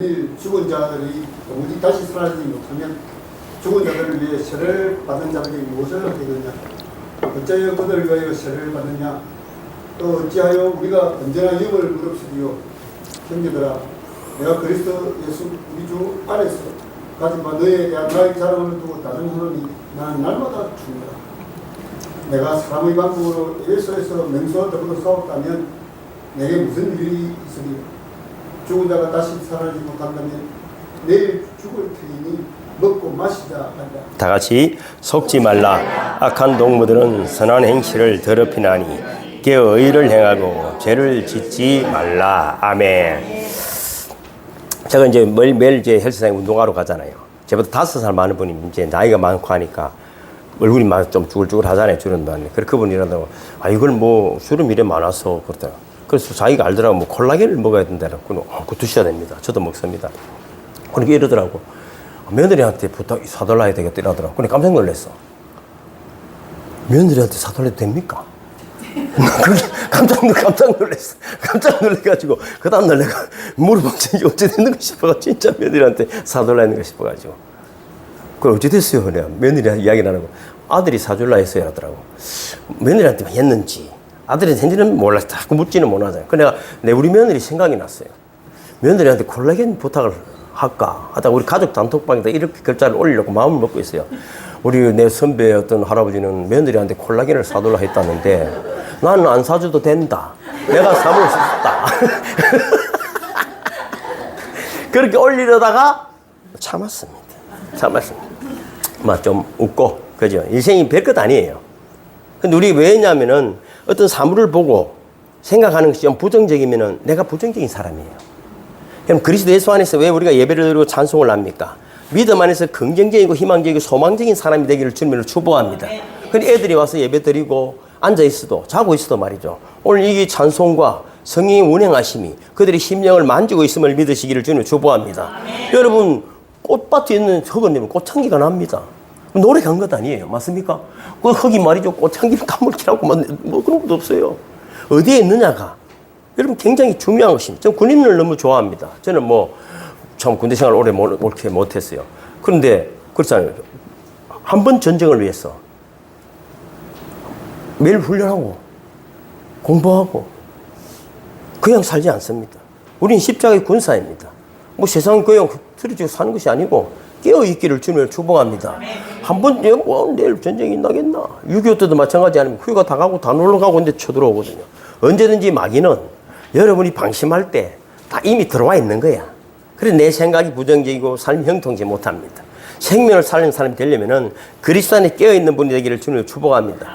죽은 자들이 오직 다시 살아나지 못하면 죽은 자들을 위해 세를 받은 자들이 무엇을 하게 되느냐? 어찌하여 그들을 위하여 세를 받느냐? 또 어찌하여 우리가 언제나 영을 무릅쓰기요? 형제들아, 내가 그리스도 예수 우리 주 안에서 가진 바 너에 대한 나의 자랑을 두고 다른 하나니 나는 날마다 죽는다. 내가 사람의 방법으로 예수에서 맹수와 더불어 싸웠다면 내게 무슨 일이 있으리요? 죽은 자가 다시 살아나지 못한다면 내일 죽을 터이니 먹고 마시자 한다. 다 같이 속지 말라. 악한 동무들은 선한 행실을 더럽히나니 깨어 의를 행하고 죄를 짓지 말라. 아멘. 제가 이제 매일 이제 헬스장에 운동하러 가잖아요. 저보다 5살 많은 분이 이제 나이가 많고 하니까 얼굴이 막 좀 쭈글쭈글 하잖아요. 주름 많이. 그래서 그분이라도 이걸 뭐 주름 이래 많아서 그러더라고요. 그래서 자기가 알더라고. 뭐 콜라겐을 먹어야 된다고. 그거 드셔야 됩니다. 저도 먹습니다. 그러니까 이러더라고. 며느리한테 부탁 사달라야 되겠다 이러더라고. 그러니까 깜짝 놀랐어. 며느리한테 사달라도 됩니까? 깜짝 놀랐어. 깜짝 놀래가지고 그 다음날 내가 물어봤지 어찌 됐는가 싶어가지고 진짜 며느리한테 사달라 했는가 싶어가지고. 그걸 어찌 됐어요? 그래. 며느리한테 이야기를 하고 아들이 사줄라 했어요 하더라고. 며느리한테 했는지 아들한테 했는지는 몰라. 자꾸 묻지는 못하잖아요. 그래서 내가 우리 며느리 생각이 났어요. 며느리한테 콜라겐 부탁을 할까 하다가 우리 가족 단톡방에다 이렇게 글자를 올리려고 마음을 먹고 있어요. 우리 내 선배 어떤 할아버지는 며느리한테 콜라겐을 사달라 했다는데 나는 안 사줘도 된다. 내가 사볼 수 있다. 그렇게 올리려다가 참았습니다. 막 좀 웃고, 그죠? 인생이 별것 아니에요. 근데 우리 왜 했냐면은 어떤 사물을 보고 생각하는 것이 좀 부정적이면은 내가 부정적인 사람이에요. 그럼 그리스도 예수 안에서 왜 우리가 예배를 드리고 찬송을 합니까? 믿음 안에서 긍정적이고 희망적이고 소망적인 사람이 되기를 주님으로 축복합니다. 근데 애들이 와서 예배 드리고 앉아 있어도 자고 있어도 말이죠. 오늘 이 찬송과 성령의 운행하심이 그들의 심령을 만지고 있음을 믿으시기를 주님으로 축복합니다. 여러분 꽃밭에 있는 흙은 꽃향기가 납니다. 노래 간 것 아니에요. 맞습니까? 그 흙이 말이죠. 꽃향기를 까물기라고 뭐 그런 것도 없어요. 어디에 있느냐가 여러분 굉장히 중요한 것입니다. 저는 군인을 너무 좋아합니다. 저는 뭐 참 군대 생활 오래 옳게 못했어요. 그런데 그렇잖아요. 한 번 전쟁을 위해서 매일 훈련하고 공부하고 그냥 살지 않습니다. 우린 십자가의 군사입니다. 뭐 세상 그냥 틀어지고 사는 것이 아니고 깨어있기를 주님을 축복합니다. 한 번, 내일 전쟁이 나겠나? 6.25 때도 마찬가지 아니면 휴가 다 가고 다 놀러 가고 근데 쳐들어오거든요. 언제든지 마귀는 여러분이 방심할 때 다 이미 들어와 있는 거야. 그래서 내 생각이 부정적이고 삶이 형통지 못합니다. 생명을 살리는 사람이 되려면은 그리스도 안에 깨어있는 분이 되기를 주님을 축복합니다.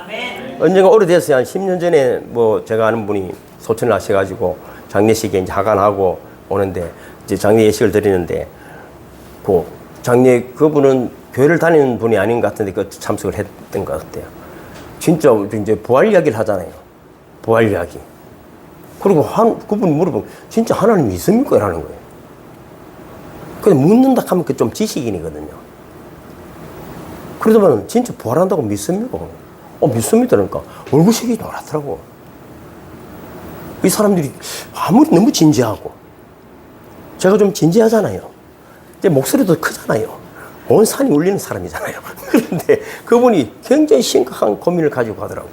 언젠가 오래됐어요. 한 10년 전에 뭐 제가 아는 분이 소천을 하셔가지고 장례식에 이제 하관하고 오는데 이제 장례 예식을 드리는데 그 장례 그분은 교회를 다니는 분이 아닌 것 같은데 그 참석을 했던 것 같아요. 진짜 이제 부활 이야기를 하잖아요. 부활 이야기. 그리고 그분이 물어보면 진짜 하나님 있습니까? 라는 거예요. 근데 묻는다 하면 그 좀 지식인이거든요. 그러더만 진짜 부활한다고 믿습니까? 믿습니다. 그러니까 얼굴색이 노랗더라고. 이 사람들이 아무리 너무 진지하고 제가 좀 진지하잖아요. 제 목소리도 크잖아요. 온 산이 울리는 사람이잖아요. 그런데 그분이 굉장히 심각한 고민을 가지고 가더라고.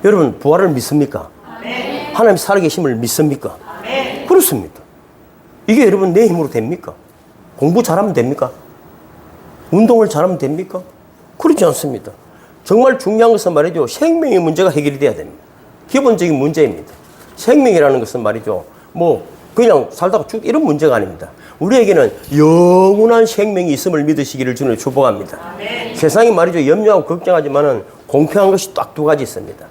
여러분 부활을 믿습니까? 아멘. 하나님 살아계심을 믿습니까? 아멘. 그렇습니다. 이게 여러분 내 힘으로 됩니까? 공부 잘하면 됩니까? 운동을 잘하면 됩니까? 그렇지 않습니다. 정말 중요한 것은 말이죠. 생명의 문제가 해결이 돼야 됩니다. 기본적인 문제입니다. 생명이라는 것은 말이죠. 뭐 그냥 살다가 죽 이런 문제가 아닙니다. 우리에게는 영원한 생명이 있음을 믿으시기를 주님을 축복합니다. 아멘. 세상이 말이죠. 염려하고 걱정하지만은 공평한 것이 딱 2가지 있습니다.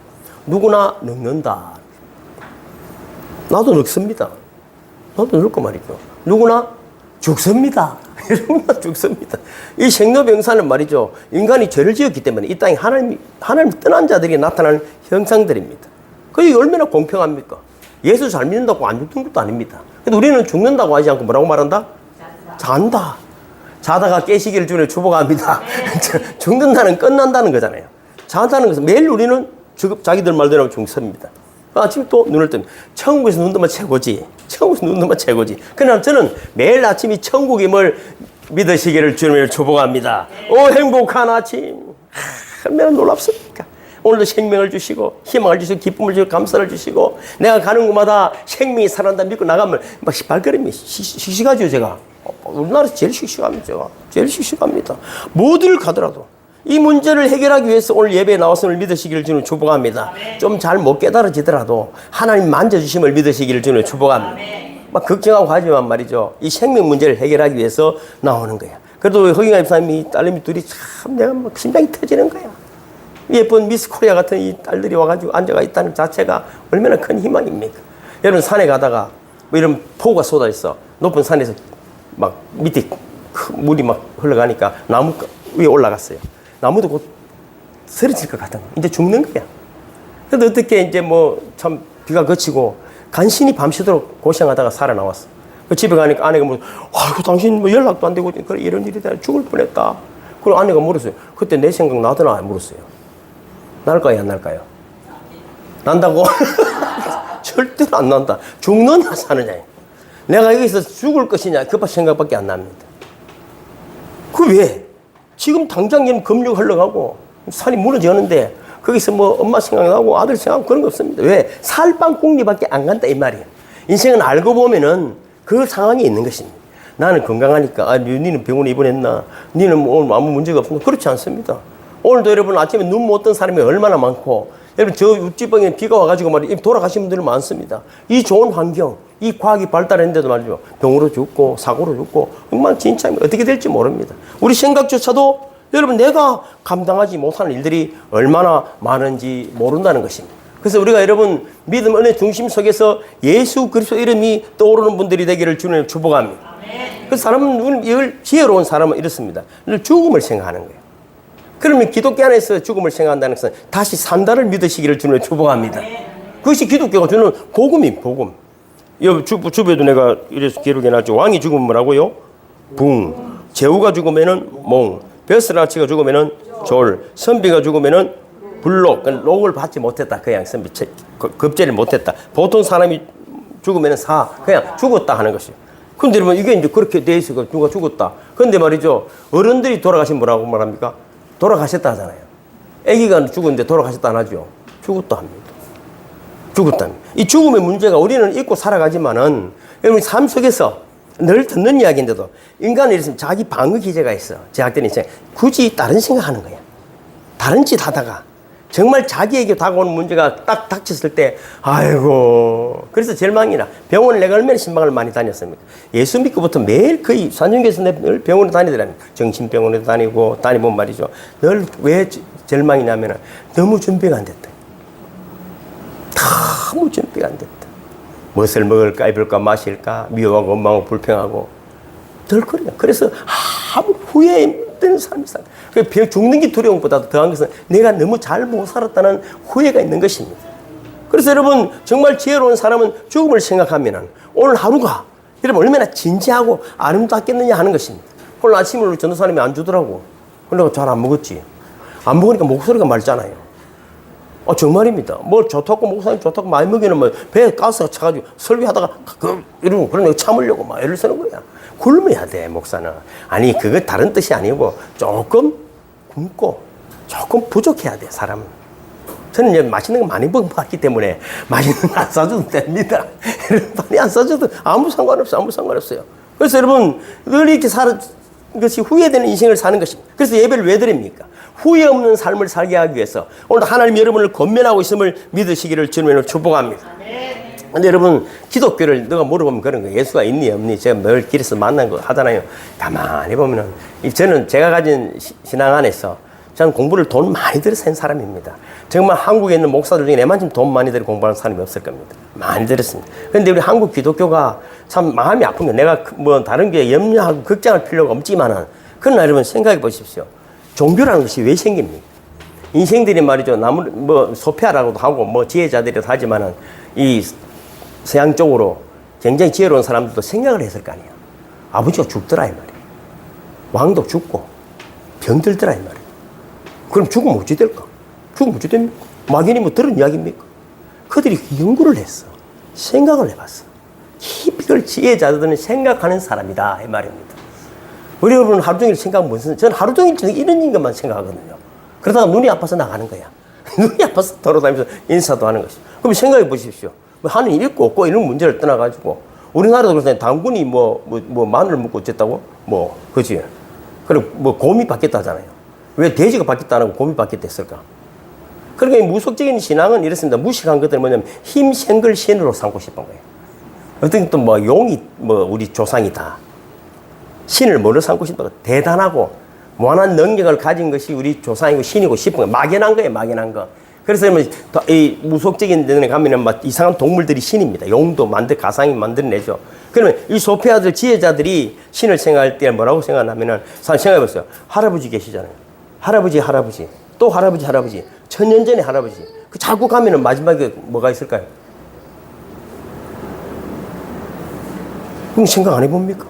누구나 늙는다. 나도 늙습니다. 나도 늙고 말이죠. 누구나 죽습니다. 누구나 죽습니다. 이 생로병사는 말이죠. 인간이 죄를 지었기 때문에 이 땅에 하나님 떠난 자들이 나타나는 형상들입니다. 그게 얼마나 공평합니까? 예수 잘 믿는다고 안 죽는 것도 아닙니다. 근데 우리는 죽는다고 하지 않고 뭐라고 말한다? 잔다. 자다가 깨시기를 주님을 축복합니다. 죽는다는 끝난다는 거잖아요. 자다는 것은 매일 우리는 자기들 말대로 죽습니다. 아침에 또 눈을 뜨면 천국에서 눈 뜨면 최고지. 천국에서 눈 뜨면 최고지. 그러나 저는 매일 아침이 천국임을 믿으시기를 주님을 축복합니다. 오 행복한 아침. 얼마나 놀랍습니까? 오늘도 생명을 주시고 희망을 주시고 기쁨을 주시고 감사를 주시고 내가 가는 곳마다 생명이 살아난다 믿고 나가면 막 발걸음이 씩씩하죠. 제가 우리나라에서 제일 씩씩합니다. 제가 제일 씩씩합니다. 뭐들 가더라도 이 문제를 해결하기 위해서 오늘 예배에 나왔음을 믿으시기를 주님 축복합니다. 좀 잘 못 깨달아지더라도 하나님 만져주심을 믿으시기를 주님 축복합니다. 막 걱정하고 하지만 말이죠. 이 생명 문제를 해결하기 위해서 나오는 거야. 그래도 허경아 집사님이 딸내미 둘이 참 내가 막 심장이 터지는 거야. 예쁜 미스 코리아 같은 이 딸들이 와가지고 앉아가 있다는 자체가 얼마나 큰 희망입니까? 여러분 산에 가다가 뭐 이런 폭우가 쏟아 있어. 높은 산에서 막 밑에 물이 막 흘러가니까 나무 위에 올라갔어요. 나무도 곧 쓰러질 것 같은 거. 이제 죽는 거야. 근데 어떻게 이제 뭐 참 비가 그치고 간신히 밤새도록 고생하다가 살아나왔어. 그 집에 가니까 아내가 뭐, 아이고, 당신 뭐 연락도 안 되고, 그래, 이런 일이 다 죽을 뻔했다. 그리고 아내가 물었어요. 그때 내 생각 나더나? 물었어요. 날까요, 안 날까요? 난다고? 절대로 안 난다. 죽느냐, 사느냐. 내가 여기서 죽을 것이냐, 그 생각밖에 안 납니다. 그 왜? 지금 당장 금융 흘러가고, 산이 무너지는데, 거기서 뭐 엄마 생각나고 아들 생각하고 그런 거 없습니다. 왜? 살방공리밖에 안 간다, 이 말이에요. 인생은 알고 보면은 그 상황이 있는 것입니다. 나는 건강하니까, 니는 병원에 입원했나? 니는 뭐 오늘 아무 문제가 없나? 그렇지 않습니다. 오늘도 여러분 아침에 눈 못 뜬 사람이 얼마나 많고, 여러분 저 육지방에 비가 와가지고 말이에요. 돌아가신 분들 많습니다. 이 좋은 환경, 이 과학이 발달했는데도 말이죠. 병으로 죽고, 사고로 죽고, 정말 진짜 어떻게 될지 모릅니다. 우리 생각조차도 여러분 내가 감당하지 못하는 일들이 얼마나 많은지 모른다는 것입니다. 그래서 우리가 여러분 믿음 은혜 중심 속에서 예수 그리스도 이름이 떠오르는 분들이 되기를 주님 축복합니다. 그 사람은 늘 지혜로운 사람은 이렇습니다. 늘 죽음을 생각하는 거예요. 그러면 기독교 안에서 죽음을 생각한다는 것은 다시 산다를 믿으시기를 주님 축복합니다. 그것이 기독교가 주는 복음입니다. 복음. 주변에도 내가 이래서 기록해 놨죠. 왕이 죽으면 뭐라고요? 붕. 제후가 죽으면은 몽. 베스라치가 죽으면은 졸. 선비가 죽으면은 불록. 록을 받지 못했다. 그냥 선비 급제를 못했다. 보통 사람이 죽으면은 사. 그냥 죽었다 하는 것이요. 근데 여러분 이게 이제 그렇게 돼 있어서 누가 죽었다. 근데 말이죠. 어른들이 돌아가신 뭐라고 말합니까? 돌아가셨다 하잖아요. 아기가 죽었는데 돌아가셨다 안 하죠. 죽었다 합니다. 죽었다 합니다. 이 죽음의 문제가 우리는 잊고 살아가지만은 여러분 삶 속에서 늘 듣는 이야기인데도 인간은 이랬으면 자기 방어 기제가 있어. 제약된 인생. 굳이 다른 생각하는 거야. 다른 짓 하다가 정말 자기에게 다가오는 문제가 딱 닥쳤을 때 아이고 그래서 절망이나 병원을 내가 얼마나 신방을 많이 다녔습니까? 예수 믿고부터 매일 거의 산중교에서 늘 병원에 다니더랍니다. 정신병원에도 다니고 다니면 말이죠. 늘 왜 절망이 나면 너무 준비가 안 됐다. 너무 준비가 안 됐다. 무엇을 먹을까 입을까 마실까 미워하고 원망하고 불평하고 늘 그래요. 그래서 아무 후회 되는 삶이 살아. 죽는 게 두려운 것보다 더한 것은 내가 너무 잘 못 살았다는 후회가 있는 것입니다. 그래서 여러분 정말 지혜로운 사람은 죽음을 생각하면 오늘 하루가 여러분 얼마나 진지하고 아름답겠느냐 하는 것입니다. 오늘 아침에 우리 전도사님이 안 주더라고. 그래서 잘 안 먹었지. 안 먹으니까 목소리가 맑잖아요. 정말입니다. 뭐 좋다고 목사님 좋다고 많이 먹이는 뭐 배에 가스가 차가지고 설교하다가 이러고 그러면 참으려고 막 애를 쓰는 거야. 굶어야 돼 목사는. 아니 그거 다른 뜻이 아니고 조금 굶고 조금 부족해야 돼 사람은. 저는 이제 맛있는 거 많이 먹어봤기 때문에 맛있는 거 안 사줘도 됩니다. 많이 안 사줘도 아무 상관없어요. 아무 상관없어요. 그래서 여러분 늘 이렇게 사는 것이 후회되는 인생을 사는 것입니다. 그래서 예배를 왜 드립니까? 후회 없는 삶을 살게 하기 위해서 오늘 하나님 여러분을 권면하고 있음을 믿으시기를 주님으로 축복합니다. 근데 여러분 기독교를 누가 물어보면 그런 거예요. 예수가 있니 없니 제가 늘 길에서 만난 거 하잖아요. 가만히 보면은 저는 제가 가진 신앙 안에서 저는 공부를 돈 많이 들여서 한 사람입니다. 정말 한국에 있는 목사들 중에 내만큼 돈 많이 들여 공부하는 사람이 없을 겁니다. 많이 들었습니다. 그런데 우리 한국 기독교가 참 마음이 아픕니다. 내가 뭐 다른 게 염려하고 걱정할 필요가 없지만은 그러나 여러분 생각해 보십시오. 종교라는 것이 왜 생깁니까? 인생들이 말이죠. 뭐 소피아라고도 하고 뭐 지혜자들이라도 하지만은 이 서양 쪽으로 굉장히 지혜로운 사람들도 생각을 했을 거 아니에요. 아버지가 죽더라 이 말이에요. 왕도 죽고 병들더라 이 말이에요. 그럼 죽으면 어찌 될까? 죽으면 어찌 됩니까? 막연히 뭐 들은 이야기입니까? 그들이 연구를 했어. 생각을 해봤어. 깊이 그걸 지혜자들은 생각하는 사람이다. 이 말입니다. 우리 여러분 하루 종일 생각하면 무슨, 저는 하루 종일 이런 것만 생각하거든요. 그러다가 눈이 아파서 나가는 거야. 눈이 아파서 돌아다니면서 인사도 하는 것이죠. 그럼 생각해 보십시오. 뭐 하는 일 있고 없고 이런 문제를 떠나가지고 우리나라도 그래서 당군이 마늘 먹고 어쨌다고? 그지? 그리고 곰이 바뀌었다잖아요. 왜 돼지가 바뀌었다는 거 곰이 바뀌었댔을까? 그러니까 이 무속적인 신앙은 이렇습니다. 무식한 것들은 뭐냐면 힘생걸 신으로 삼고 싶은 거예요. 어떤 또 용이 우리 조상이다. 신을 뭐로 삼고 싶다? 대단하고 무한한 능력을 가진 것이 우리 조상이고 신이고 싶은 거예요. 막연한 거예요, 막연한 거. 그래서 이 무속적인 데에 가면은 막 이상한 동물들이 신입니다. 용도 가상이 만들어내죠. 그러면 이 소피아들, 지혜자들이 신을 생각할 때 뭐라고 생각하냐면은, 생각해보세요. 할아버지 계시잖아요. 할아버지. 또 할아버지. 천년 전에 할아버지. 그 자꾸 가면은 마지막에 뭐가 있을까요? 그럼 생각 안 해봅니까?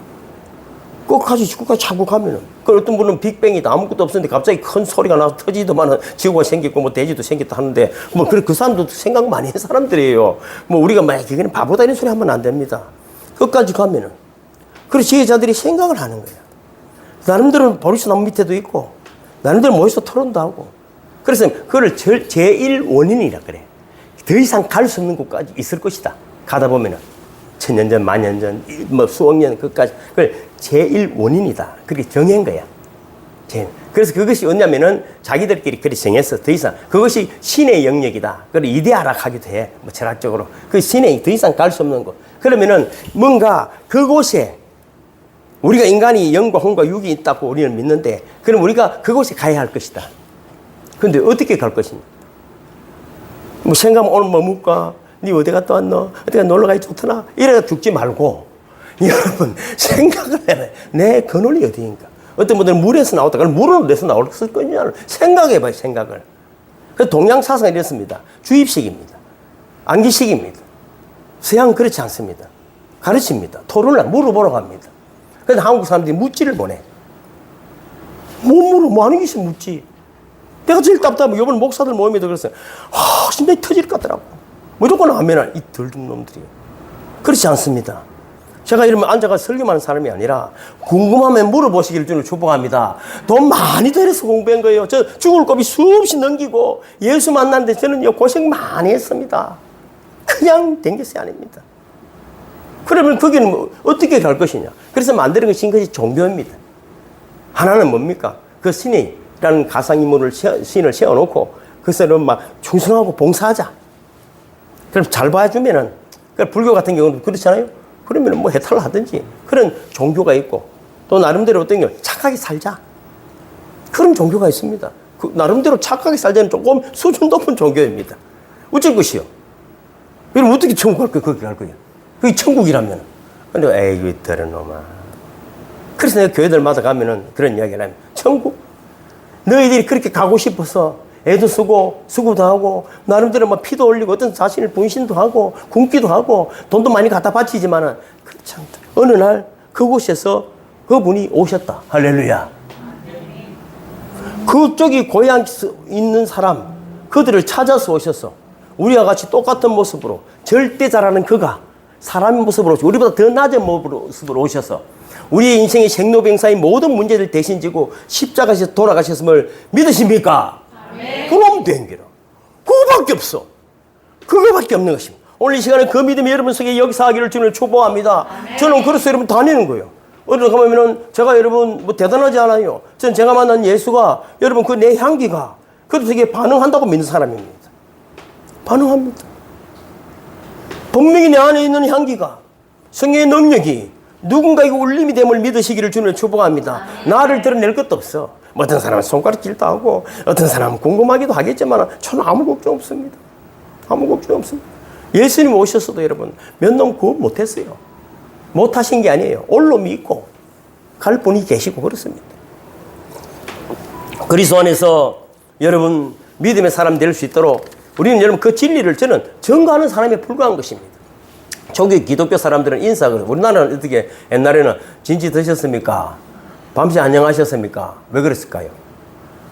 끝까지 자꾸 가면은. 그 어떤 분은 빅뱅이다. 아무것도 없었는데 갑자기 큰 소리가 나서 터지더만은 지구가 생겼고 돼지도 생겼다 하는데 그 사람도 생각 많이 한 사람들이에요. 우리가 그게는 바보다 이런 소리 하면 안 됩니다. 끝까지 가면은. 그래서 지혜자들이 생각을 하는 거예요. 나름대로 보리수 나무 밑에도 있고, 나름대로 모여서 토론도 하고. 그래서 그걸 제1 원인이라 그래. 더 이상 갈 수 없는 곳까지 있을 것이다. 가다 보면은. 천년 전, 만년 전, 수억 년, 그까지. 그걸 제1 원인이다. 그렇게 정한 거야. 그래서 그것이 뭐냐면은 자기들끼리 그렇게 정했어. 더 이상. 그것이 신의 영역이다. 그걸 이데아락하기도 해. 철학적으로. 그 신의 더 이상 갈 수 없는 곳. 그러면은 뭔가 그곳에 우리가 인간이 영과 혼과 육이 있다고 우리는 믿는데, 그럼 우리가 그곳에 가야 할 것이다. 근데 어떻게 갈 것이냐? 생각하면 오늘 묵까? 니 어디 갔다 왔노? 어디 놀러 가기 좋더나? 이래가 죽지 말고, 여러분, 생각을 해라. 내 그늘이 어디인가? 어떤 분들은 물에서 나왔다. 그럼 물은 어디서 나왔을 거냐? 생각해봐요, 생각을. 그래서 동양 사상이 이렇습니다. 주입식입니다. 안기식입니다. 서양은 그렇지 않습니다. 가르칩니다. 토론을 물어보러 갑니다. 그래서 한국 사람들이 묻지를 못해. 못 물어, 하는 짓이 묻지. 내가 제일 답답하면 이번 목사들 모임에도 그랬어요. 심장이 터질 것 같더라고. 무조건 하면은 이 덜든 놈들이. 그렇지 않습니다. 제가 이러면 앉아가 설교하는 사람이 아니라 궁금하면 물어보시기를 주는 축복합니다. 돈 많이 들여서 공부한 거예요. 저 죽을 고비 수없이 넘기고 예수 만났는데 저는요 고생 많이 했습니다. 그냥 된 것이 아닙니다. 그러면 거기는 어떻게 갈 것이냐. 그래서 만드는 것이 종교입니다. 하나는 뭡니까? 그 신이라는 가상인물을 신을 세워놓고 그 사람은 막 충성하고 봉사하자. 그럼 잘 봐주면은, 불교 같은 경우는 그렇잖아요? 그러면 해탈을 하든지 그런 종교가 있고, 또 나름대로 어떤 게 착하게 살자. 그런 종교가 있습니다. 나름대로 착하게 살자는 조금 수준 높은 종교입니다. 어쩔 것이요? 그럼 어떻게 천국 갈 거야? 거기 갈 거야? 그게 천국이라면. 근데, 에이, 더러운 놈아. 그래서 내가 교회들마다 가면은 그런 이야기를 하면, 천국? 너희들이 그렇게 가고 싶어서 애도 쓰고, 수고도 하고, 나름대로 피도 흘리고, 어떤 자신을 분신도 하고, 굶기도 하고, 돈도 많이 갖다 바치지만은, 그렇지 않다. 어느 날, 그곳에서 그분이 오셨다. 할렐루야. 그쪽이 고향에 있는 사람, 그들을 찾아서 오셔서, 우리와 같이 똑같은 모습으로, 절대 잘하는 그가, 사람의 모습으로 오셔서, 우리보다 더 낮은 모습으로 오셔서, 우리의 인생의 생로병사의 모든 문제를 대신 지고, 십자가에서 돌아가셨음을 믿으십니까? 그놈 된기라. 그거밖에 없어. 그거밖에 없는 것입니다. 오늘 이 시간에 그 믿음이 여러분 속에 역사하기를 주님을 축복합니다. 저는 그래서 여러분 다니는 거예요. 어디로 가면은 제가 여러분 대단하지 않아요. 전 제가 만난 예수가 여러분 그 내 향기가 그래도 되게 반응한다고 믿는 사람입니다. 반응합니다. 분명히 내 안에 있는 향기가 성령의 능력이 누군가에게 울림이 됨을 믿으시기를 주님을 축복합니다. 나를 드러낼 것도 없어. 어떤 사람은 손가락질도 하고 어떤 사람은 궁금하기도 하겠지만 저는 아무 걱정 없습니다. 아무 걱정 없습니다. 예수님 오셨어도 여러분 몇 놈 구원 못했어요. 못하신 게 아니에요. 올 놈이 있고 갈 분이 계시고 그렇습니다. 그리스도 안에서 여러분 믿음의 사람 될 수 있도록 우리는 여러분 그 진리를 저는 증거하는 사람에 불과한 것입니다. 조교 기독교 사람들은 인사거든요. 우리나라는 어떻게 옛날에는 진지 드셨습니까? 밤새 안녕하셨습니까? 왜 그랬을까요?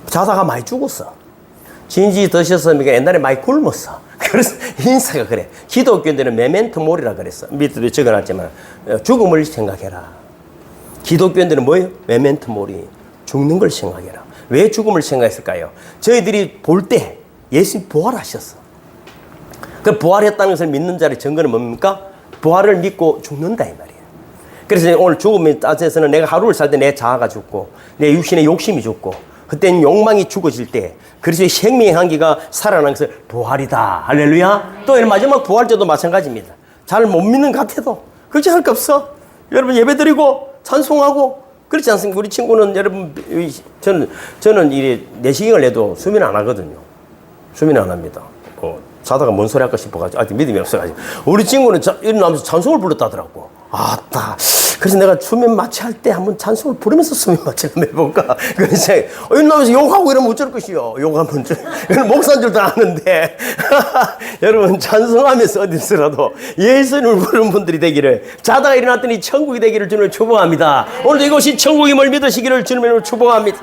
자다가 많이 죽었어. 진지 드셨습니까? 옛날에 많이 굶었어. 그래서 인사가 그래. 기독교인들은 메멘토 모리라 그랬어. 밑에도 적어놨지만 죽음을 생각해라. 기독교인들은 뭐예요? 메멘토 모리. 죽는 걸 생각해라. 왜 죽음을 생각했을까요? 저희들이 볼 때 예수님 부활하셨어. 그 부활했다는 것을 믿는 자의 증거는 뭡니까? 부활을 믿고 죽는다 이 말이에요. 그래서 오늘 죽음에 따져서는 내가 하루를 살 때 내 자아가 죽고 내 육신의 욕심이 죽고 그때는 욕망이 죽어질 때 그리스도의 생명의 향기가 살아나는 것을 부활이다. 할렐루야. 또 마지막 부활절도 마찬가지입니다. 잘 못 믿는 것 같아도 걱정할 거 없어. 여러분 예배드리고 찬송하고 그렇지 않습니까? 우리 친구는 여러분 저는 이 내시경을 해도 수면 안 하거든요. 수면 안 합니다. 자다가 뭔 소리 할까 싶어가지고 아직 믿음이 없어가지고 우리 친구는 일어나면서 찬송을 불렀다더라고. 아따. 그래서 내가 수면 마취할 때 한번 찬송을 부르면서 수면 마취를 한번 해볼까. 그래서 일어나면서 욕하고 이러면 어쩔 것이요. 욕하면 목사인 줄도 아는데 여러분 찬송하면서 어디서라도 예수님을 부르는 분들이 되기를 자다가 일어났더니 천국이 되기를 주님을 축복합니다. 오늘도 이것이 천국임을 믿으시기를 주님을 축복합니다.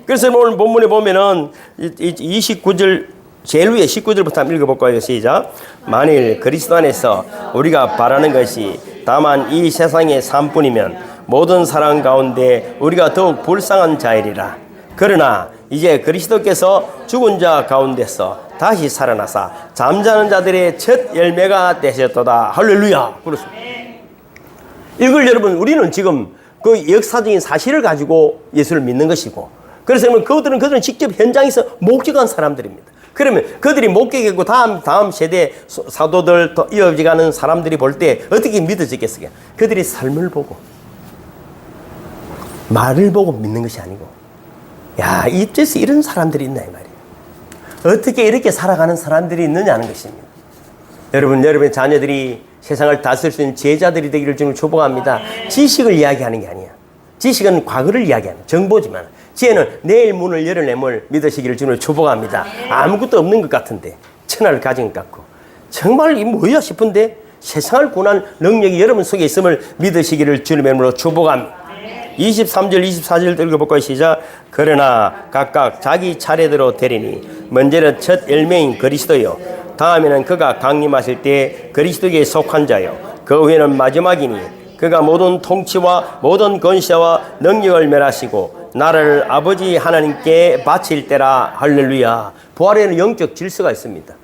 그래서 오늘 본문에 보면은 29절 제일 위에 19절부터 한번 읽어볼까요? 시작. 만일 그리스도 안에서 우리가 바라는 것이 다만 이 세상의 삶뿐이면 모든 사람 가운데 우리가 더욱 불쌍한 자이리라. 그러나 이제 그리스도께서 죽은 자 가운데서 다시 살아나사 잠자는 자들의 첫 열매가 되셨도다. 할렐루야. 그렇습니다. 이걸 여러분 우리는 지금 그 역사적인 사실을 가지고 예수를 믿는 것이고 그래서 그들은 직접 현장에서 목격한 사람들입니다. 그러면 그들이 목격했고 다음 세대 사도들 또 이어지가는 사람들이 볼 때 어떻게 믿어지겠어요? 그들이 삶을 보고 말을 보고 믿는 것이 아니고 야, 이쪽에서 이런 사람들이 있나 이 말이에요. 어떻게 이렇게 살아가는 사람들이 있느냐는 것입니다. 여러분의 자녀들이 세상을 다스릴 수 있는 제자들이 되기를 주님 축복합니다. 지식을 이야기하는 게 아니야. 지식은 과거를 이야기하는 정보지만 지혜는 내일 문을 열어냄을 믿으시기를 주님을 축복합니다. 아무것도 없는 것 같은데 천하를 가진 것 같고 정말 이 뭐야 싶은데 세상을 구원할 능력이 여러분 속에 있음을 믿으시기를 주님의 이름으로 축복합니다. 23절 24절 읽어볼까요? 시작. 그러나 각각 자기 차례대로 되리니 먼저는 첫 열매인 그리스도요 다음에는 그가 강림하실 때 그리스도에게 속한 자요 그 후에는 마지막이니 그가 모든 통치와 모든 권세와 능력을 멸하시고 나를 아버지 하나님께 바칠 때라. 할렐루야. 부활에는 영적 질서가 있습니다.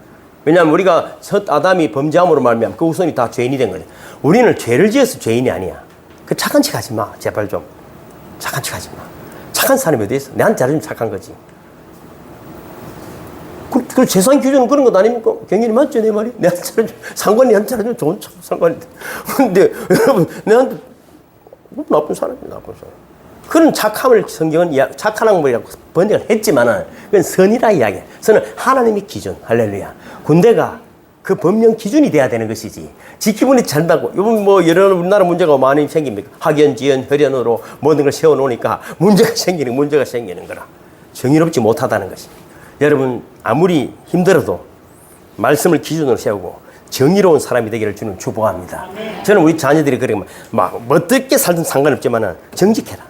왜냐하면 우리가 첫 아담이 범죄함으로 말미암아 그 후손이 다 죄인이 된 거예요. 우리는 죄를 지어서 죄인이 아니야. 그 착한 척 하지 마. 제발 좀. 착한 척 하지 마. 착한 사람이 어디 있어? 내한테 잘해주면 착한 거지. 그 세상 기준은 그런 것 아닙니까? 경연이 맞죠, 내 말이? 내한테 잘해주면, 상관이한테 잘해주면 좋은 상관인데. 근데 여러분, 내한테 나쁜 사람이야, 나쁜 사람. 그런 착함을 성경은 착한 학물이라고 번역을 했지만은 그건 선이라 이야기야. 선은 하나님의 기준. 할렐루야. 군대가 그 법령 기준이 돼야 되는 것이지. 지키분이 잘다고. 요번 뭐 여러 우리나라 문제가 많이 생깁니까? 학연, 지연, 혈연으로 모든 걸 세워놓으니까 문제가 생기는 거라. 정의롭지 못하다는 것입니다. 여러분 아무리 힘들어도 말씀을 기준으로 세우고 정의로운 사람이 되기를 주는 축복합니다. 저는 우리 자녀들이 그러면 막 어떻게 살든 상관없지만은 정직해라.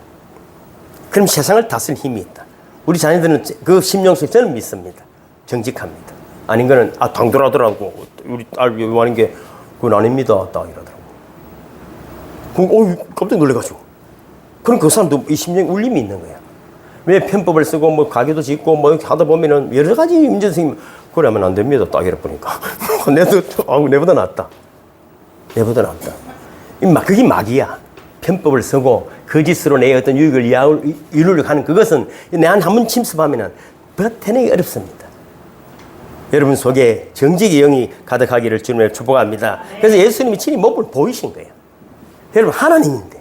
그럼 세상을 다스릴 힘이 있다. 우리 자녀들은 그 심령 속에 저는 믿습니다. 정직합니다. 아닌 거는 당돌하더라고. 우리 딸 요구하는 게 그건 아닙니다. 딱 이러더라고. 깜짝 놀래가지고. 그럼 그 사람도 이 심령 울림이 있는 거야. 왜 편법을 쓰고 뭐 가게도 짓고 뭐 이렇게 하다 보면은 여러 가지 문제 생기면 그러면 안 됩니다. 딱 이래 보니까 내보다 낫다. 그게 마귀야. 편법을 쓰고 거짓으로 내 어떤 유익을 이루려고 하는 그것은 내한테 한번 침습하면은 버텨내기 어렵습니다. 여러분 속에 정직의 영이 가득하기를 주님을 축복합니다. 그래서 예수님이 친히 몸을 보이신 거예요. 여러분 하나님인데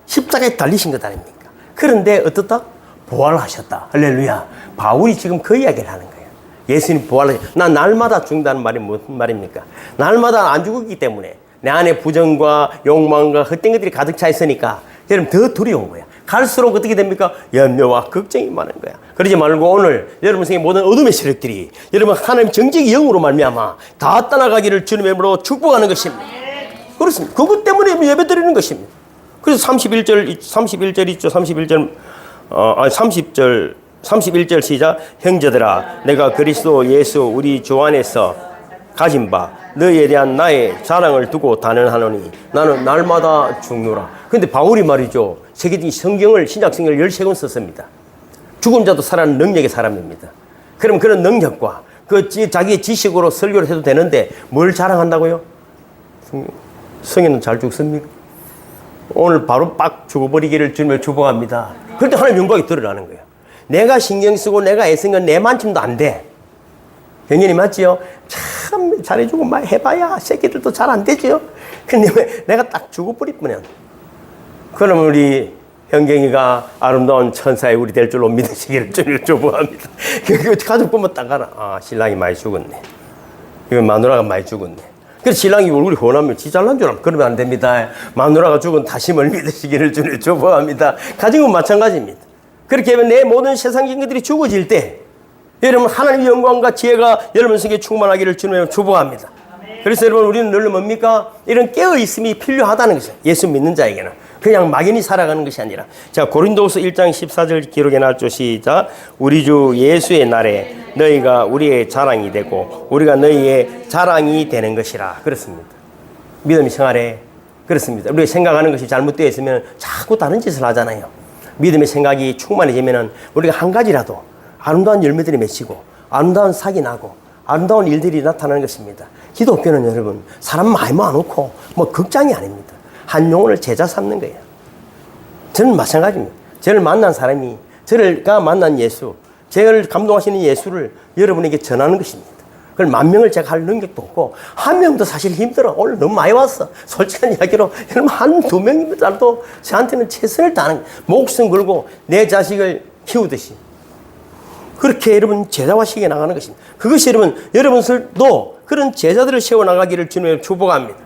십자가에 달리신 것 아닙니까? 그런데 어떻다? 부활하셨다. 할렐루야. 바울이 지금 그 이야기를 하는 거예요. 예수님 부활하셨다. 나 날마다 죽는다는 말이 무슨 말입니까? 날마다 안 죽었기 때문에 내 안에 부정과 욕망과 헛된 것들이 가득 차 있으니까 여러분 더 두려운 거야. 갈수록 어떻게 됩니까? 염려와 걱정이 많은 거야. 그러지 말고 오늘 여러분 생의 모든 어둠의 세력들이 여러분 하나님 정직의 영으로 말미암아 다 떠나가기를 주님의 이름으로 축복하는 것입니다. 그렇습니다. 그것 때문에 예배 드리는 것입니다. 그래서 31절 있죠. 31절 시작. 형제들아 내가 그리스도 예수 우리 주 안에서 가진 바 너희에 대한 나의 자랑을 두고 단언하노니 나는 날마다 죽노라. 근데 바울이 말이죠. 세계적인 성경을 신약 성경을 13권 썼습니다. 죽은 자도 살아나는 능력의 사람입니다. 그럼 그런 능력과 그 자기의 지식으로 설교를 해도 되는데 뭘 자랑한다고요? 성인은 잘 죽습니까? 오늘 바로 빡 죽어버리기를 주님을 축복합니다. 그럴 때 하나님 영광이 드러나는 거예요. 내가 신경 쓰고 내가 애쓴 건 내만큼도 안 돼. 형님이 맞지요? 참 잘해주고 막 해봐야 새끼들도 잘 안 되지요? 근데 왜 내가 딱 죽어버리면 그러면 우리 현경이가 아름다운 천사의 우리 될 줄로 믿으시기를 주님을 축복합니다. 그 가족 보면 딱 알아. 아, 신랑이 많이 죽었네. 이거 마누라가 많이 죽었네. 그래서 신랑이 얼굴이 훤하면 지 잘난 줄 알면 그러면 안 됩니다. 마누라가 죽은 다심을 믿으시기를 주님을 축복합니다. 가정은 마찬가지입니다. 그렇게 하면 내 모든 세상적인 것들이 죽어질 때 여러분 하나님의 영광과 지혜가 여러분 속에 충만하기를 주님을 축복합니다. 그래서 여러분 우리는 늘 뭡니까? 이런 깨어있음이 필요하다는 것이에요. 예수 믿는 자에게는. 그냥 막연히 살아가는 것이 아니라. 자, 고린도후서 1장 14절 기록해 놨죠. 시작. 우리 주 예수의 날에 너희가 우리의 자랑이 되고 우리가 너희의 자랑이 되는 것이라. 그렇습니다. 믿음의 생활에 그렇습니다. 우리가 생각하는 것이 잘못되어 있으면 자꾸 다른 짓을 하잖아요. 믿음의 생각이 충만해지면 우리가 한 가지라도 아름다운 열매들이 맺히고 아름다운 sak이 나고 아름다운 일들이 나타나는 것입니다. 기독교는 여러분 사람 많이 모아놓고 뭐 극장이 아닙니다. 한 영혼을 제자 삼는 거예요. 저는 마찬가지입니다. 저를 만난 사람이 저를가 만난 예수, 저를 감동하시는 예수를 여러분에게 전하는 것입니다. 그걸 10,000명을 제가 할 능력도 없고 한 명도 사실 힘들어. 오늘 너무 많이 왔어. 솔직한 이야기로 여러분 1-2명이라도 저한테는 최선을 다하는 거예요. 목숨 걸고 내 자식을 키우듯이 그렇게 여러분 제자화시켜 나가는 것입니다. 그것이 여러분들도 그런 제자들을 세워나가기를 주님의 축복합니다.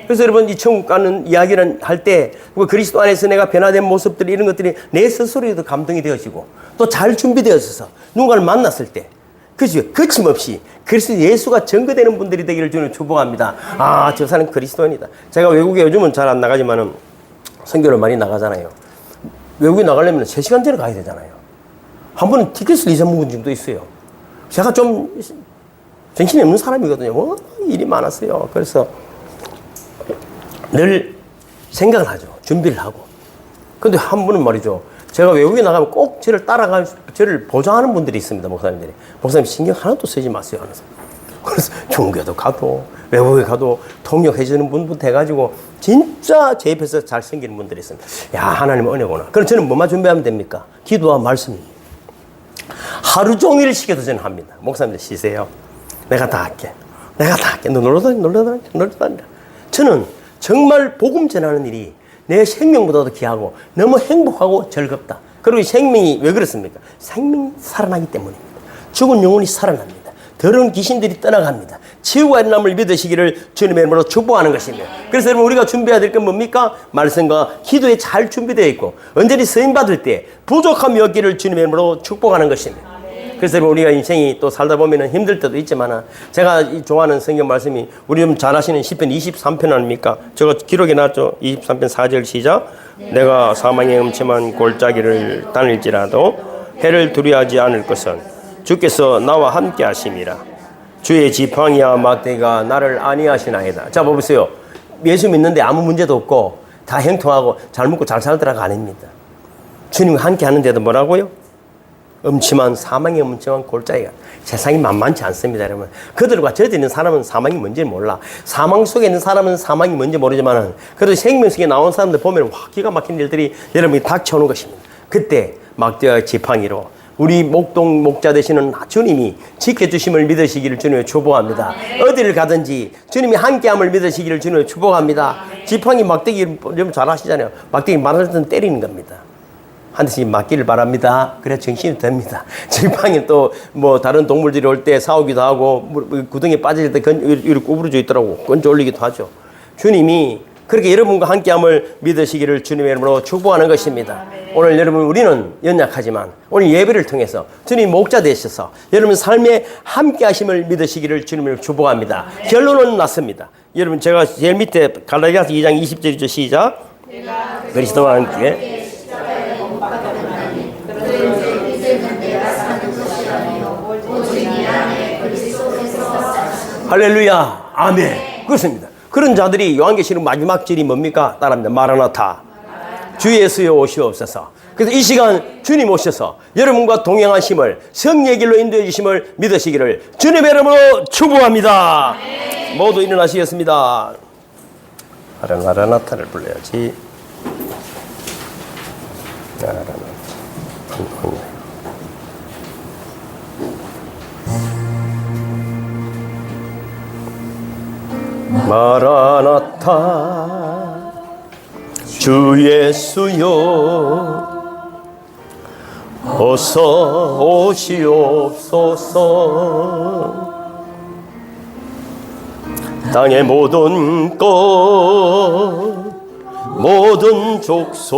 그래서 여러분 이 천국 가는 이야기를 할 때 그리스도 안에서 내가 변화된 모습들 이런 것들이 내 스스로에도 감동이 되어지고 또 잘 준비되어져서 누군가를 만났을 때 그죠? 거침없이 그리스도 예수가 증거되는 분들이 되기를 주님을 축복합니다. 아, 저 사람 그리스도인이다. 제가 외국에 요즘은 잘 안 나가지만은 선교를 많이 나가잖아요. 외국에 나가려면 3시간 전에 가야 되잖아요. 한 번은 티켓을 잊어먹은 적도 있어요. 제가 좀 정신이 없는 사람이거든요. 일이 많았어요. 그래서 늘 생각을 하죠. 준비를 하고. 근데 한 분은 말이죠. 제가 외국에 나가면 꼭 저를 보장하는 분들이 있습니다. 목사님들이. 목사님 신경 하나도 쓰지 마세요. 하면서. 그래서 중교도 가도 외국에 가도 통역해주는 분부터 해가지고 진짜 제 옆에서 잘 생기는 분들이 있습니다. 야, 하나님의 은혜구나. 그럼 저는 뭐만 준비하면 됩니까? 기도와 말씀입니다. 하루 종일 시켜도 저는 합니다. 목사님들 쉬세요. 내가 다 할게. 너 놀러 다니라. 저는 정말 복음 전하는 일이 내 생명보다도 귀하고 너무 행복하고 즐겁다. 그리고 생명이 왜 그렇습니까? 생명이 살아나기 때문입니다. 죽은 영혼이 살아납니다. 더러운 귀신들이 떠나갑니다. 치유가 일어남을 믿으시기를 주님의 이름으로 축복하는 것입니다. 그래서 여러분 우리가 준비해야 될 건 뭡니까? 말씀과 기도에 잘 준비되어 있고 언제든지 쓰임받을 때 부족함이 없기를 주님의 이름으로 축복하는 것입니다. 그래서 우리가 인생이 또 살다 보면 힘들 때도 있지만 제가 좋아하는 성경 말씀이 우리 좀 잘 아시는 시편 23편 아닙니까? 제가 기록해 놨죠. 23편 4절 시작. 내가 사망의 음침한 골짜기를 다닐지라도 해를 두려워하지 않을 것은 주께서 나와 함께 하심이라. 주의 지팡이와 막대기가 나를 안위하시나이다. 자, 보세요. 예수 믿는데 아무 문제도 없고 다 형통하고 잘 먹고 잘 살더라가 아닙니다. 주님과 함께 하는데도 뭐라고요? 사망의 음침한 골짜기가 세상이 만만치 않습니다, 여러분. 그들과 저들 있는 사람은 사망이 뭔지 몰라. 사망 속에 있는 사람은 사망이 뭔지 모르지만 그래도 생명 속에 나온 사람들 보면 와, 기가 막힌 일들이 여러분이 닥쳐오는 것입니다. 그때 막대와 지팡이로 우리 목자 되시는 주님이 지켜주심을 믿으시기를 주님의 축복합니다. 어디를 가든지 주님이 함께함을 믿으시기를 주님의 축복합니다. 지팡이 막대기 여러분 잘 아시잖아요. 막대기 말할 때는 때리는 겁니다. 한 대씩 맞기를 바랍니다. 그래 정신이 됩니다. 지팡이 또 뭐 다른 동물들이 올 때 싸우기도 하고 구덩이에 빠질 때 이렇게 구부러져 있더라고. 건져 올리기도 하죠. 주님이 그렇게 여러분과 함께함을 믿으시기를 주님의 이름으로 축복하는 것입니다. 오늘 여러분 우리는 연약하지만 오늘 예배를 통해서 주님 목자 되셔서 여러분 삶에 함께하심을 믿으시기를 주님을 축복합니다. 결론은 났습니다. 여러분 제가 제일 밑에 갈라디아서 2장 20절이죠. 시작. 그리스도와 함께 할렐루야. 아멘. 그렇습니다. 그런 자들이 요한계시록 마지막 절이 뭡니까? 따라합니다. 마라나타. 주 예수여 오시옵소서. 그래서 이 시간 주님 오셔서 여러분과 동행하심을, 성령의 길로 인도해 주심을 믿으시기를 주님의 이름으로 축복합니다. 모두 일어나시겠습니다. 마라나타를 불러야지. 마라나타. 마라나타 주 예수여 어서 오시옵소서. 땅의 모든 것 모든 족속